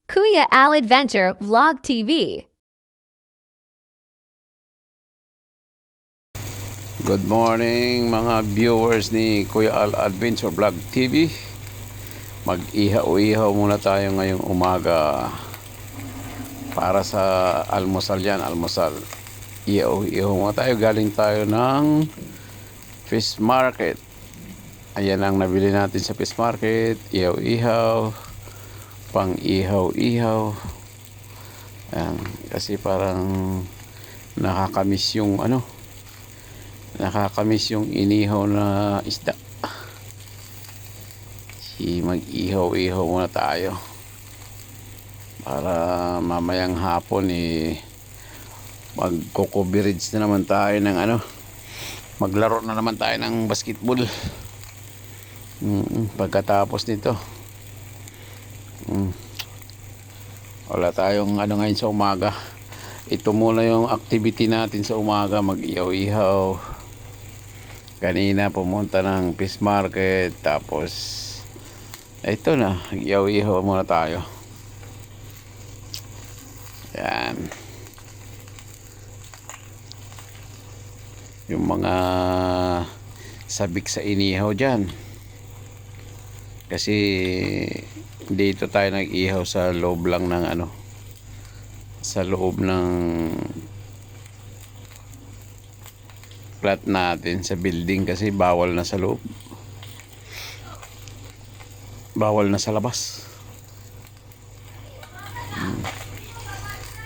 Kuya Al Adventure Vlog TV. Good morning mga viewers ni Kuya Al Adventure Vlog TV. Mag-ihaw-ihaw muna tayo ngayong umaga para sa almusal yan, almusal. Ihaw-ihaw muna tayo, galing tayo ng fish market. Ayan ang nabili natin sa fish market, ihaw-ihaw, pang ihaw-ihaw. Ayan, kasi parang nakakamiss yung nakakamiss yung inihaw na isda. Mag-ihaw-ihaw muna tayo para mamayang hapon magko-coverage na naman tayo ng maglaro na naman tayo ng basketball pagkatapos nito. Wala tayong ngayon sa umaga. Ito muna yung activity natin sa umaga, mag-ihaw-ihaw. Kanina pumunta ng fish market, tapos ito na, ihaw-ihaw muna tayo. Yan. Yung mga sabik sa inihaw dyan. Kasi dito tayo nag-ihaw sa loob lang ng sa loob ng flat natin sa building, kasi bawal na sa loob, bawal na sa labas.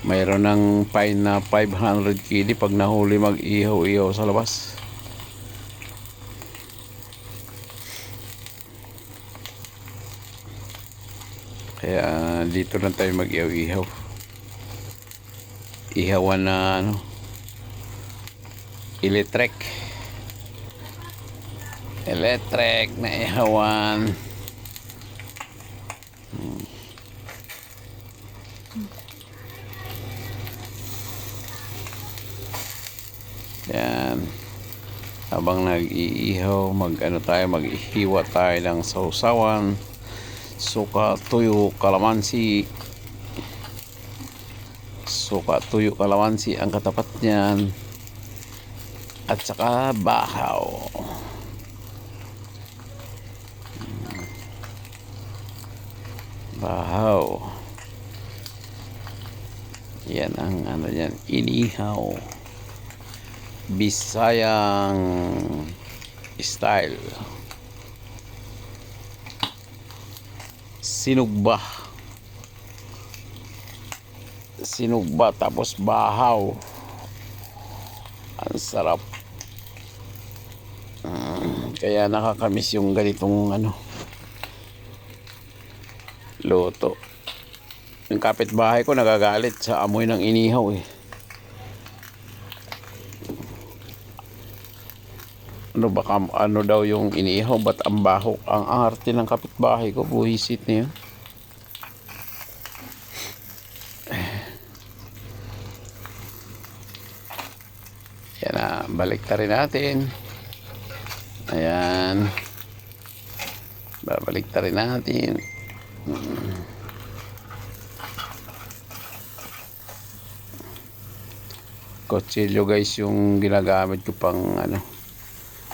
Mayroon ng fine na 500 kg pag nahuli mag-ihaw-ihaw sa labas. Kaya dito lang tayo mag-ihaw-ihaw. Ihawan na electric na ihawan. Yan, habang nag-iihaw, maghiwa tayo ng sausawan, suka, tuyo, kalamansi. Suka, tuyo, kalamansi ang katapat niyan, at saka bahaw. Bahaw. Yan ang yan, inihaw Bisayang style. Sinugba tapos bahaw. Ang sarap. Kaya nakakamiss yung ganitong luto. Yung kapitbahay ko nagagalit sa amoy ng inihaw baka daw yung inihaw, ba't ang baho, ang arte ng kapitbahay ko, buhisit na yun. Yan na, balik ta rin natin. Ayan, babalik ta rin natin. Kutsilyo guys yung ginagamit ko pang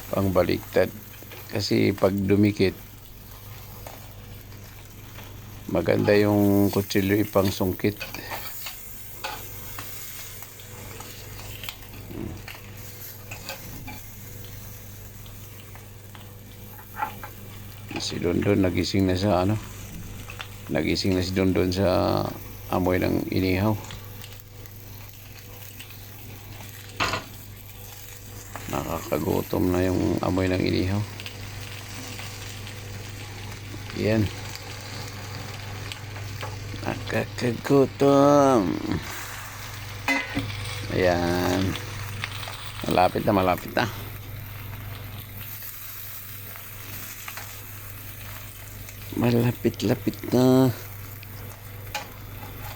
pang baliktad, kasi pag dumikit maganda yung kutsilyo ipang sungkit. Si Dondon nagising na sa nagising na si Dondon sa amoy ng inihaw. Nakakagutom na yung amoy ng inihaw. Yan, nakakagutom. Ayan, malapit na malapit na.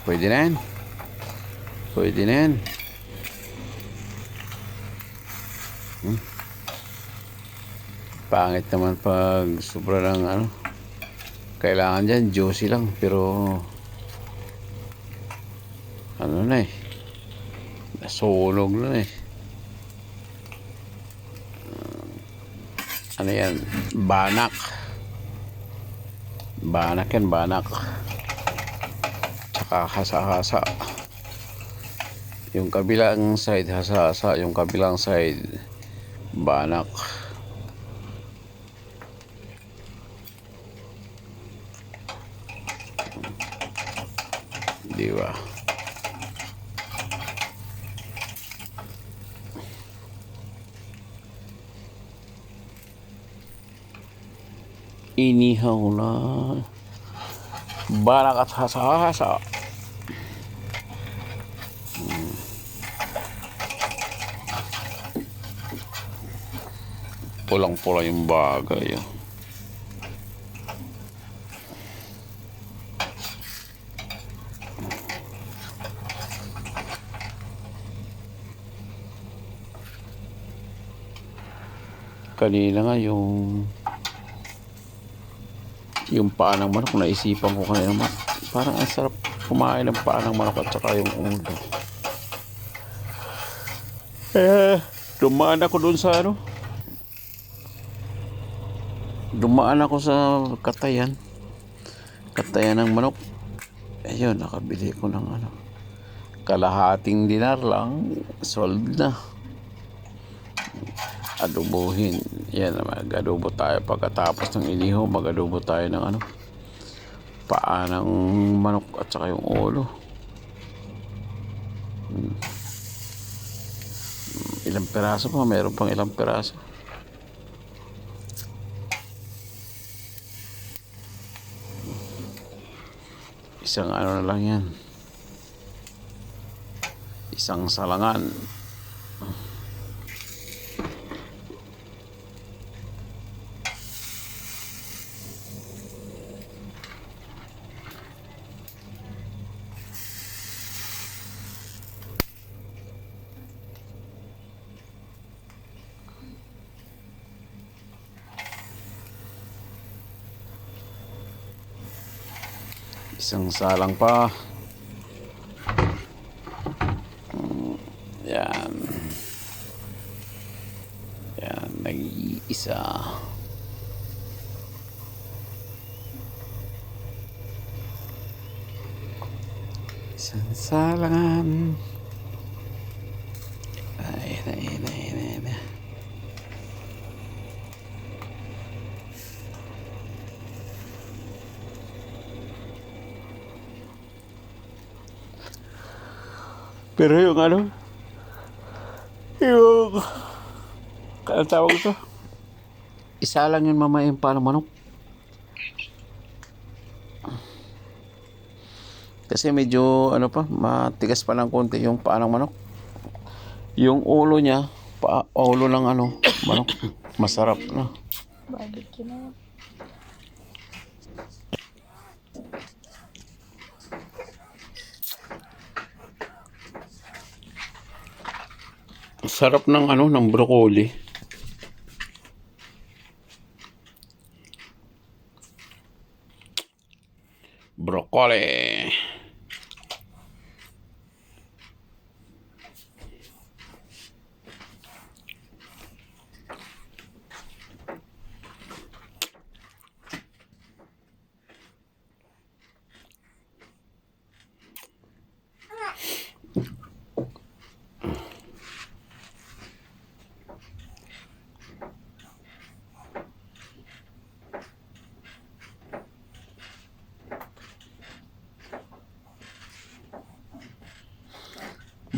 Pwede na yan. Pangit naman pag sobra ng kailangan dyan juicy lang, pero ano na eh, nasunog na eh. Ano yan? Banak. Banak yan, banak. Tsaka hasa-hasa. Yung kabilang side, hasa-hasa. Yung kabilang side, banak. Di ba? Inihaw na. Banak at hasa-hasa. Pulang-pula yung bagay. Kanina nga yung paa ng manok, naisipan ko kanina naman, parang ang sarap kumain ng paa ng manok at saka yung ulo. Dumaan ako dun sa ano, dumaan ako sa katayan ng manok. Ayun, nakabili ko ng ano, kalahating dinar lang, sold na. Adobohin. Yan, mag-adobo tayo pagkatapos ng inihaw. Mag-adobo tayo ng ano, paa ng manok at saka yung ulo. Ilang peraso pa? Meron pang ilang peraso. Isang ano na lang yan, isang salangan. Isang salang pa. Yan. Yan, nag-iisa. Isang salangan. Ayun. Pero yung ano, yung kaya tawag ito, isa lang yun mamaya yung paa ng manok. Kasi medyo ano pa, matigas pa ng konti yung paa ng manok. Yung ulo niya, ulo ng ano, manok, masarap na. Barbecue na. Sarap ng ano, ng broccoli. Broccoli.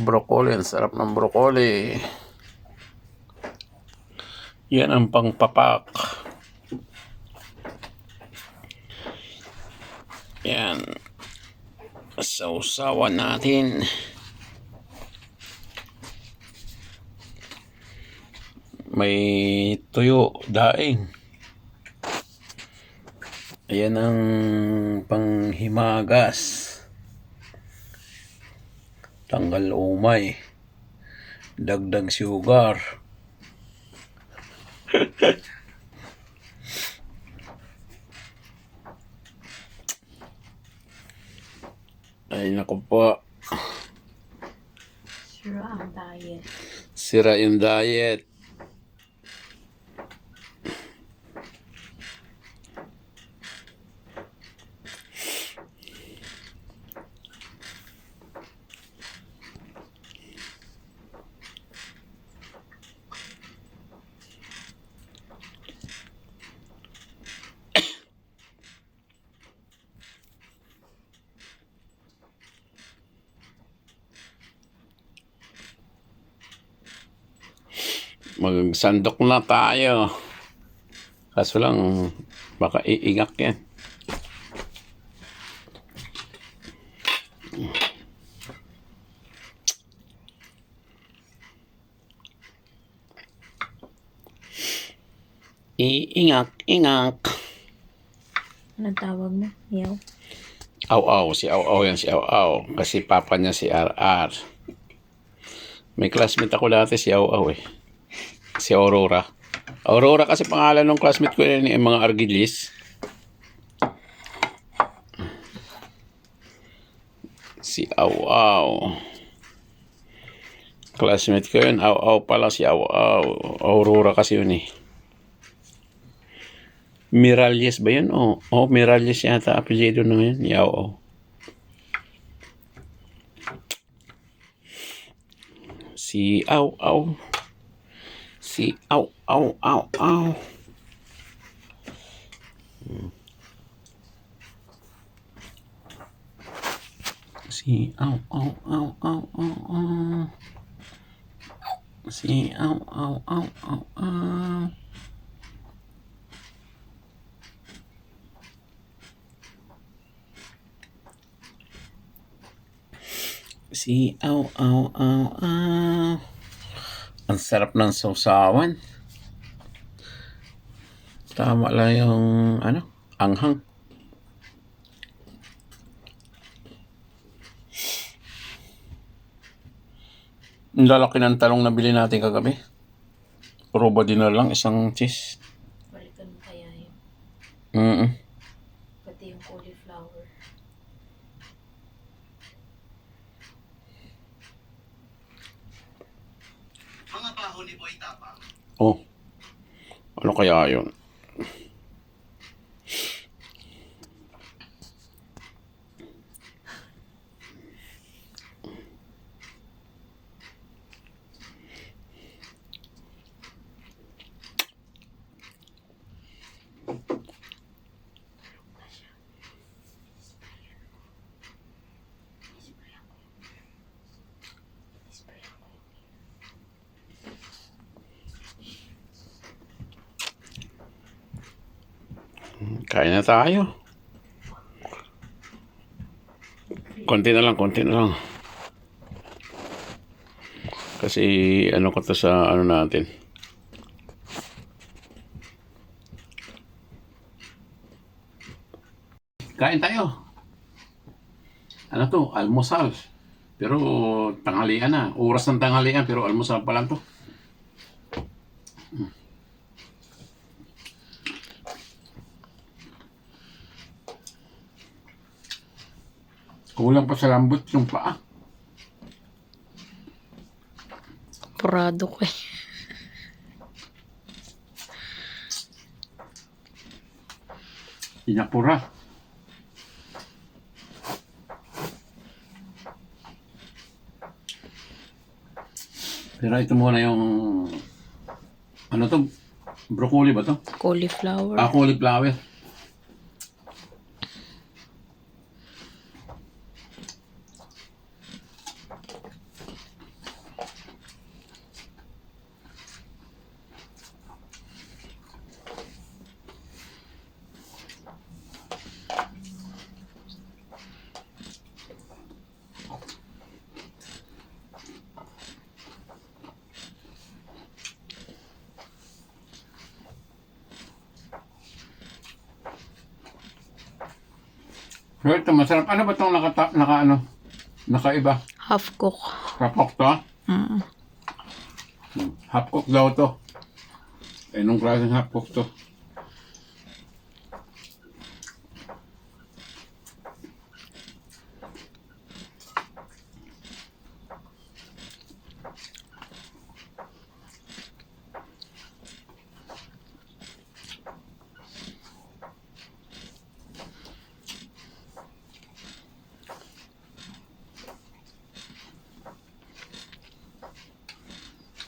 Broccoli, ang sarap ng broccoli. Yan ang pangpapak. Yan. Sausawan natin. May tuyo, daing. Ayan ang panghimagas. Tanggal umay. Dagdag sugar. Ay naku po. Sira ang diet. Sira yung diet. Magsandok na tayo. Kaso lang, baka iingak yan. Iingak. Anong tawag mo? Yaw? Aw-aw, si Aw-aw yan, si Aw-aw. Kasi papa niya si R.R. May classmate ako dati si Aw-aw eh. Si Aurora. Aurora kasi pangalan ng classmate ko yun yung mga Argilis. Si Aw-aw. Classmate ko yun. Aw-aw pala si Aw-aw. Aurora kasi yun eh. Miralles ba yun? Oh, Miralles yata apelyido na yun. Aw-aw. Si Aw-aw. Si Aw-aw. Si Aw-aw. Si Aw-aw. Si Aw-aw. Ang sarap ng sausawan. Tama lang yung anghang. Ang lalaki ng talong na bili natin kagabi. Puro ba dinner lang, isang cheese. Balikan mo kaya yun. Pati yung cauliflower. Mga baho ni Boy Tapang. Oh, ano kaya yun? Kain na tayo. Konti na lang. Kasi ano ko to sa natin. Kain tayo. Ano to? Almusal. Pero tanghalian na. Oras ng tanghalian pero almusal pa lang to. Kulang pa sa lambot yung paa. Kurado ko eh. Inapura. Pero ito muna yung ano to? Broccoli ba to? Cauliflower. Cauliflower. Pero ito masarap. Ano ba itong nakaiba? Half cook. Half cook to? Half cook daw to. Nung klaseng half cook to?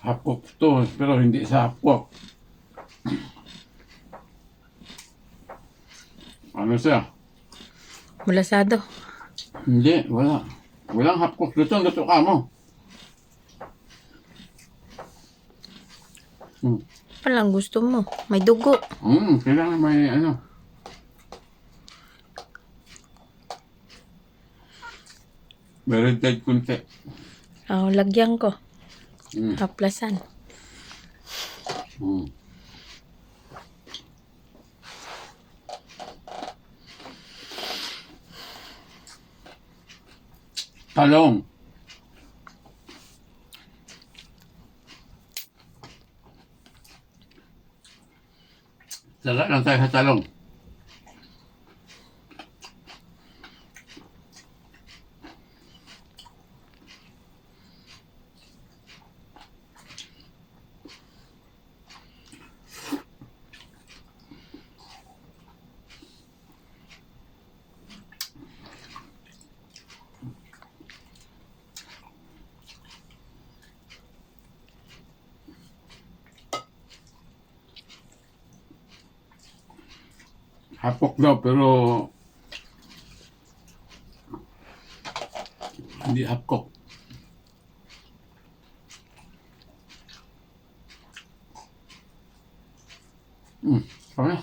Hapok to, pero hindi sa hapok. Ano siya? Malasado. Hindi, wala. Walang hapok. Luto ka mo. Palang gusto mo. May dugo. Kailangan may ano. May red tide kunti. Oh, lagyan ko. Mm. Haplasan. Mm. Talong. Sala lang tayo sa talong. Hapok daw pero hindi hapkok. Sorry.